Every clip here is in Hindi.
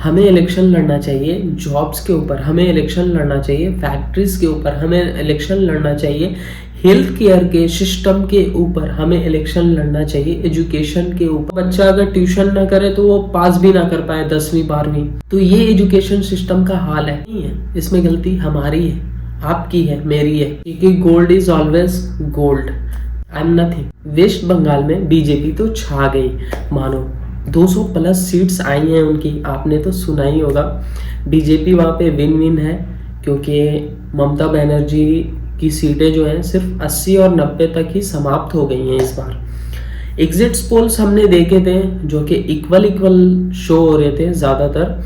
हमें इलेक्शन लड़ना चाहिए जॉब्स के ऊपर, हमें इलेक्शन लड़ना चाहिए फैक्ट्रीज के ऊपर, हमें इलेक्शन लड़ना चाहिए हेल्थ केयर के सिस्टम के ऊपर, हमें इलेक्शन लड़ना चाहिए एजुकेशन के ऊपर। बच्चा अगर ट्यूशन ना करे तो वो पास भी ना कर पाए 10वीं 12वीं, तो ये एजुकेशन सिस्टम का हाल है। नहीं है, इसमें गलती हमारी है, आपकी है, मेरी है, क्योंकि gold is always gold, I am nothing. West Bengal में बीजेपी तो छा गई, मानो 200 प्लस सीट्स आई हैं उनकी, आपने तो सुना ही होगा। बीजेपी वहाँ पे विन विन है, क्योंकि ममता बनर्जी की सीटें जो हैं सिर्फ 80 और 90 तक ही समाप्त हो गई हैं इस बार। एग्जिट्स पोल्स हमने देखे थे जो कि इक्वल शो हो रहे थे ज़्यादातर,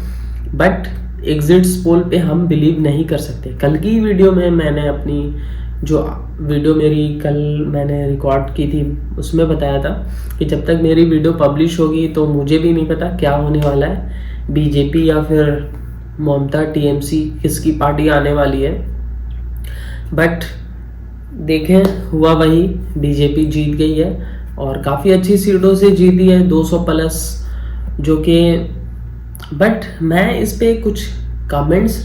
बट एग्जिट्स पोल पे हम बिलीव नहीं कर सकते। कल की वीडियो में मैंने अपनी जो वीडियो मेरी कल मैंने रिकॉर्ड की थी उसमें बताया था कि जब तक मेरी वीडियो पब्लिश होगी तो मुझे भी नहीं पता क्या होने वाला है, बीजेपी या फिर ममता टीएमसी किसकी पार्टी आने वाली है। बट देखें, हुआ वही, बीजेपी जीत गई है और काफ़ी अच्छी सीटों से जीती है, 200 प्लस, जो कि बट मैं इस पे कुछ कमेंट्स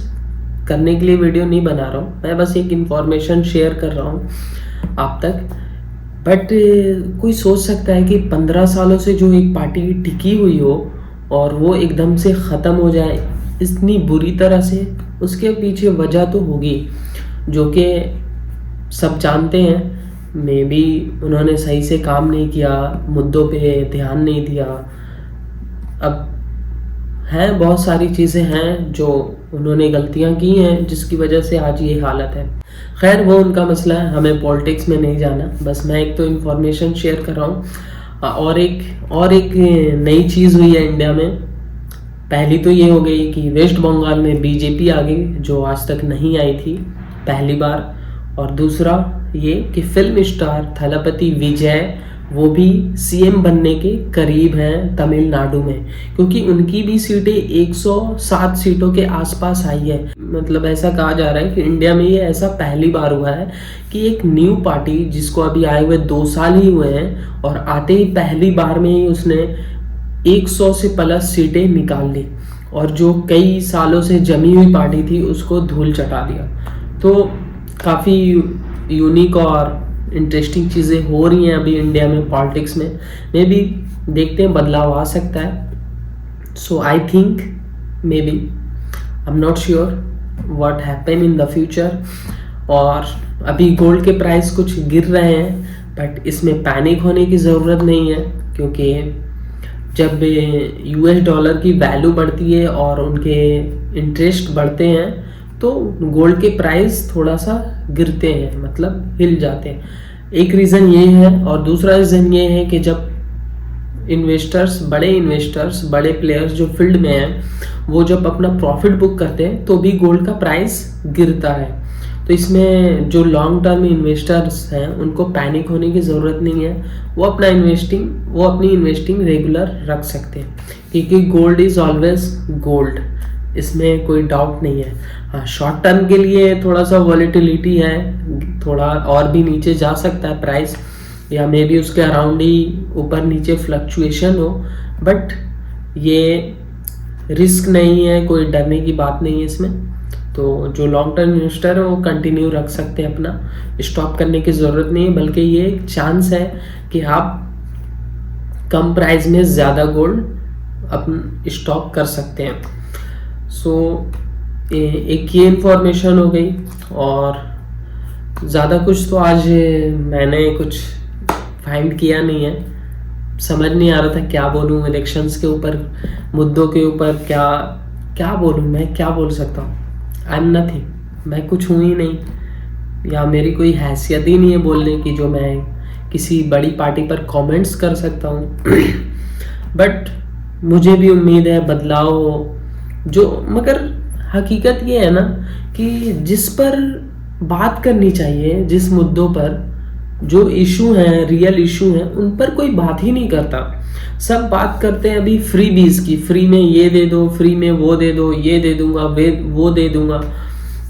करने के लिए वीडियो नहीं बना रहा हूँ, मैं बस एक इन्फॉर्मेशन शेयर कर रहा हूँ आप तक। बट कोई सोच सकता है कि 15 सालों से जो एक पार्टी टिकी हुई हो और वो एकदम से ख़त्म हो जाए इतनी बुरी तरह से, उसके पीछे वजह तो होगी जो कि सब जानते हैं। मे बी उन्होंने सही से काम नहीं किया, मुद्दों पे ध्यान नहीं दिया, अब हैं बहुत सारी चीज़ें हैं जो उन्होंने गलतियां की हैं जिसकी वजह से आज ये हालत है। खैर वो उनका मसला है, हमें पॉलिटिक्स में नहीं जाना, बस मैं एक तो इन्फॉर्मेशन शेयर कर रहा हूँ। और एक नई चीज़ हुई है इंडिया में। पहली तो ये हो गई कि वेस्ट बंगाल में बीजेपी आ गई जो आज तक नहीं आई थी पहली बार, और दूसरा ये कि फिल्म स्टार थलपति विजय वो भी सीएम बनने के करीब हैं तमिलनाडु में, क्योंकि उनकी भी सीटें 107 सीटों के आसपास आई है। मतलब ऐसा कहा जा रहा है कि इंडिया में ये ऐसा पहली बार हुआ है कि एक न्यू पार्टी जिसको अभी आए हुए 2 साल ही हुए हैं और आते ही पहली बार में ही उसने 100 से प्लस सीटें निकाल ली, और जो कई सालों से जमी हुई पार्टी थी उसको धूल चटा दिया। तो काफ़ी यूनिक और इंटरेस्टिंग चीज़ें हो रही हैं अभी इंडिया में पॉलिटिक्स में भी देखते हैं बदलाव आ सकता है। So I think maybe, I am not sure what happen in the future. और अभी गोल्ड के प्राइस कुछ गिर रहे हैं, बट इसमें पैनिक होने की ज़रूरत नहीं है, क्योंकि जब यूएस डॉलर की वैल्यू बढ़ती है और उनके इंटरेस्ट बढ़ते हैं तो गोल्ड के प्राइस थोड़ा सा गिरते हैं, मतलब हिल जाते हैं। एक रीज़न ये है, और दूसरा रीज़न ये है कि जब इन्वेस्टर्स बड़े प्लेयर्स जो फील्ड में हैं वो जब अपना प्रॉफिट बुक करते हैं तो भी गोल्ड का प्राइस गिरता है। तो इसमें जो लॉन्ग टर्म इन्वेस्टर्स हैं उनको पैनिक होने की ज़रूरत नहीं है, वो अपनी इन्वेस्टिंग रेगुलर रख सकते हैं, क्योंकि गोल्ड इज़ ऑलवेज गोल्ड, इसमें कोई डाउट नहीं है। हाँ, शॉर्ट टर्म के लिए थोड़ा सा वॉलेटिलिटी है, थोड़ा और भी नीचे जा सकता है प्राइस, या मे बी उसके अराउंड ही ऊपर नीचे फ्लक्चुएशन हो, बट ये रिस्क नहीं है, कोई डरने की बात नहीं है इसमें। तो जो लॉन्ग टर्म इन्वेस्टर है वो कंटिन्यू रख सकते हैं, अपना स्टॉप करने की ज़रूरत नहीं है, बल्कि ये एक चांस है कि आप कम प्राइस में ज़्यादा गोल्ड अपन स्टॉक कर सकते हैं। सो एक ये इन्फॉर्मेशन हो गई, और ज़्यादा कुछ तो आज मैंने कुछ फाइंड किया नहीं है, समझ नहीं आ रहा था क्या बोलूँ इलेक्शंस के ऊपर, मुद्दों के ऊपर क्या बोलूँ, मैं क्या बोल सकता हूँ। आई एम नथिंग, मैं कुछ हूँ ही नहीं, या मेरी कोई हैसियत ही नहीं है बोलने की जो मैं किसी बड़ी पार्टी पर कमेंट्स कर सकता हूँ। बट मुझे भी उम्मीद है बदलाव हो, जो मगर हकीकत ये है ना कि जिस पर बात करनी चाहिए, जिस मुद्दों पर जो इशू हैं, रियल इशू हैं, उन पर कोई बात ही नहीं करता। सब बात करते हैं अभी फ्री बीज की, फ्री में ये दे दो, फ्री में वो दे दो, ये दे दूंगा, वो दे दूंगा,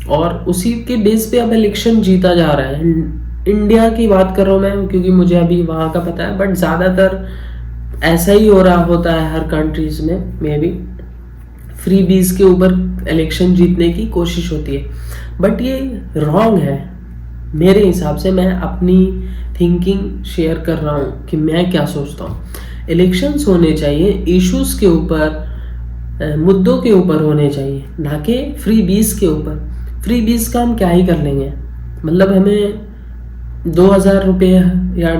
और उसी के बेस पे अब इलेक्शन जीता जा रहा है। इंडिया की बात कर रहा हूँ मैं, क्योंकि मुझे अभी वहाँ का पता है, बट ज़्यादातर ऐसा ही हो रहा होता है हर कंट्रीज में मे बी। फ्री बीज के ऊपर इलेक्शन जीतने की कोशिश होती है, बट ये रॉन्ग है मेरे हिसाब से। मैं अपनी थिंकिंग शेयर कर रहा हूँ कि मैं क्या सोचता हूँ। इलेक्शंस होने चाहिए इश्यूज के ऊपर, मुद्दों के ऊपर होने चाहिए, ना कि फ्री बीज के ऊपर। फ्री बीज का हम क्या ही कर लेंगे, मतलब हमें 2,000 रुपये या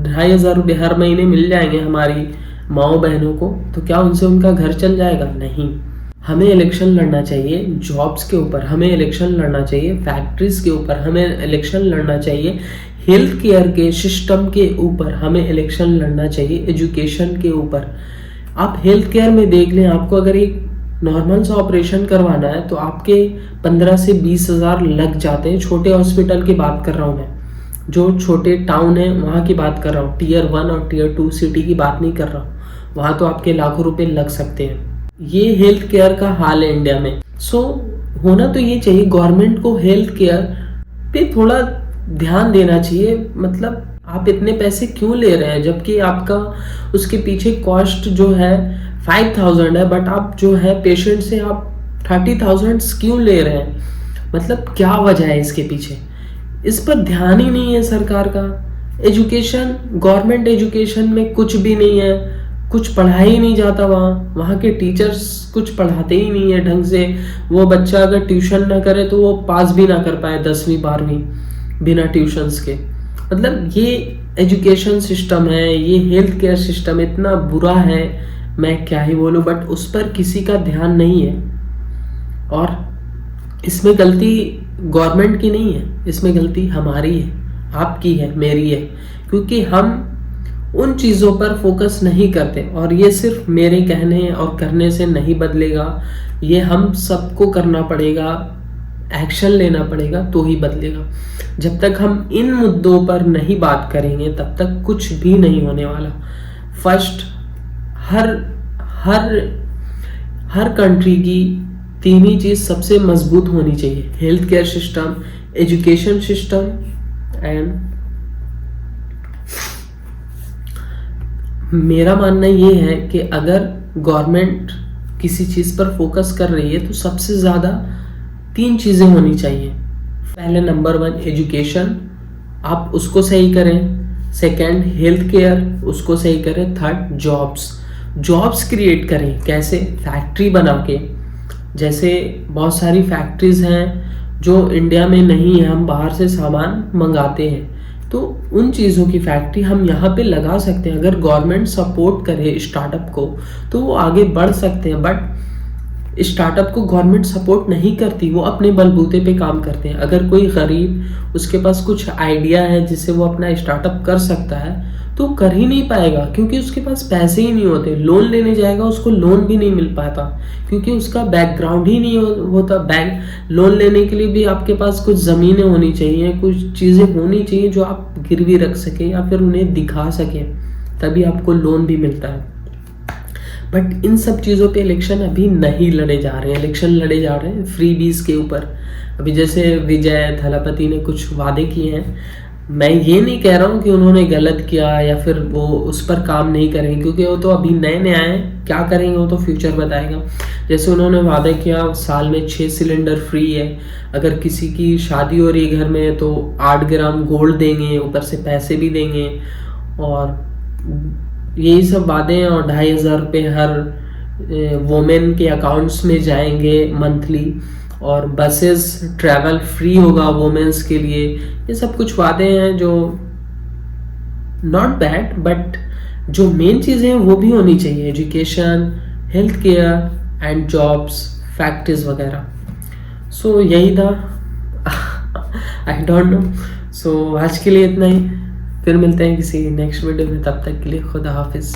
2,500 रुपये हर महीने मिल जाएंगे हमारी माओ बहनों को, तो क्या उनसे उनका घर चल जाएगा? नहीं। हमें इलेक्शन लड़ना चाहिए जॉब्स के ऊपर, हमें इलेक्शन लड़ना चाहिए फैक्ट्रीज के ऊपर, हमें इलेक्शन लड़ना चाहिए हेल्थ केयर के सिस्टम के ऊपर, हमें इलेक्शन लड़ना चाहिए एजुकेशन के ऊपर। आप हेल्थ केयर में देख लें, आपको अगर एक नॉर्मल सा ऑपरेशन करवाना है तो आपके 15 से 20 हज़ार लग जाते हैं। छोटे हॉस्पिटल की बात कर रहा हूँ मैं, जो छोटे टाउन है वहाँ की बात कर रहा हूँ, Tier 1 और Tier 2 सिटी की बात नहीं कर रहा हूँ। वहाँ तो आपके लाखों रुपए लग सकते हैं। ये हेल्थ केयर का हाल है इंडिया में। होना तो ये चाहिए, गवर्नमेंट को हेल्थ केयर पे थोड़ा ध्यान देना चाहिए। मतलब आप इतने पैसे क्यों ले रहे हैं, जबकि आपका उसके पीछे कॉस्ट जो है 5,000 है, बट आप जो है पेशेंट से आप 30,000 क्यों ले रहे हैं? मतलब क्या वजह है इसके पीछे? इस पर ध्यान ही नहीं है सरकार का। एजुकेशन, गवर्नमेंट एजुकेशन में कुछ भी नहीं है, कुछ पढ़ाया ही नहीं जाता वहाँ के टीचर्स कुछ पढ़ाते ही नहीं है ढंग से। वो बच्चा अगर ट्यूशन ना करे तो वो पास भी ना कर पाए 10वीं 12वीं बिना ट्यूशन्स के। मतलब ये एजुकेशन सिस्टम है, ये हेल्थ केयर सिस्टम इतना बुरा है, मैं क्या ही बोलूँ, बट उस पर किसी का ध्यान नहीं है। और इसमें गलती गवर्नमेंट की नहीं है, इसमें गलती हमारी है, आपकी है, मेरी है, क्योंकि हम उन चीज़ों पर फोकस नहीं करते। और ये सिर्फ मेरे कहने और करने से नहीं बदलेगा, ये हम सबको करना पड़ेगा, एक्शन लेना पड़ेगा तो ही बदलेगा। जब तक हम इन मुद्दों पर नहीं बात करेंगे तब तक कुछ भी नहीं होने वाला। फर्स्ट, हर कंट्री की 3 ही चीज़ सबसे मजबूत होनी चाहिए: health care system, education system and मेरा मानना ये है कि अगर गवर्नमेंट किसी चीज़ पर फोकस कर रही है तो सबसे ज़्यादा 3 चीज़ें होनी चाहिए। पहले नंबर 1 एजुकेशन, आप उसको सही करें। सेकंड हेल्थ केयर, उसको सही करें। थर्ड जॉब्स क्रिएट करें। कैसे? फैक्ट्री बना के। जैसे बहुत सारी फैक्ट्रीज हैं जो इंडिया में नहीं है, हम बाहर से सामान मंगाते हैं, तो उन चीज़ों की फैक्ट्री हम यहाँ पे लगा सकते हैं। अगर गवर्नमेंट सपोर्ट करे स्टार्टअप को तो वो आगे बढ़ सकते हैं, बट स्टार्टअप को गवर्नमेंट सपोर्ट नहीं करती, वो अपने बलबूते पे काम करते हैं। अगर कोई गरीब, उसके पास कुछ आइडिया है जिससे वो अपना स्टार्टअप कर सकता है, तो कर ही नहीं पाएगा, क्योंकि उसके पास पैसे ही नहीं होते। लोन लेने जाएगा, उसको लोन भी नहीं मिल पाता, क्योंकि उसका बैकग्राउंड ही नहीं होता। बैंक लोन लेने के लिए भी आपके पास कुछ ज़मीनें होनी चाहिए, कुछ चीज़ें होनी चाहिए जो आप गिरवी रख सकें या फिर उन्हें दिखा सकें, तभी आपको लोन भी मिलता है। बट इन सब चीज़ों पे इलेक्शन अभी नहीं लड़े जा रहे हैं। इलेक्शन लड़े जा रहे हैं फ्री बीज के ऊपर। अभी जैसे विजय थालापति ने कुछ वादे किए हैं, मैं ये नहीं कह रहा हूँ कि उन्होंने गलत किया या फिर वो उस पर काम नहीं करेंगे, क्योंकि वो तो अभी नए आए, क्या करेंगे वो तो फ्यूचर बताएगा। जैसे उन्होंने वादा किया साल में 6 सिलेंडर फ्री है, अगर किसी की शादी हो रही है घर में तो 8 ग्राम गोल्ड देंगे, ऊपर से पैसे भी देंगे, और यही सब वादे हैं। और 2,500 रुपये हर वोमेन के अकाउंट्स में जाएंगे मंथली, और बसेस ट्रैवल फ्री होगा वोमेन्स के लिए। ये सब कुछ वादे हैं जो नॉट बैड, बट जो मेन चीज़ें हैं वो भी होनी चाहिए: education, health care and jobs, factories वगैरह। सो यही था। I don't know. सो आज के लिए इतना ही, फिर मिलते हैं किसी नेक्स्ट वीडियो में। तब तक के लिए खुदा हाफिज़।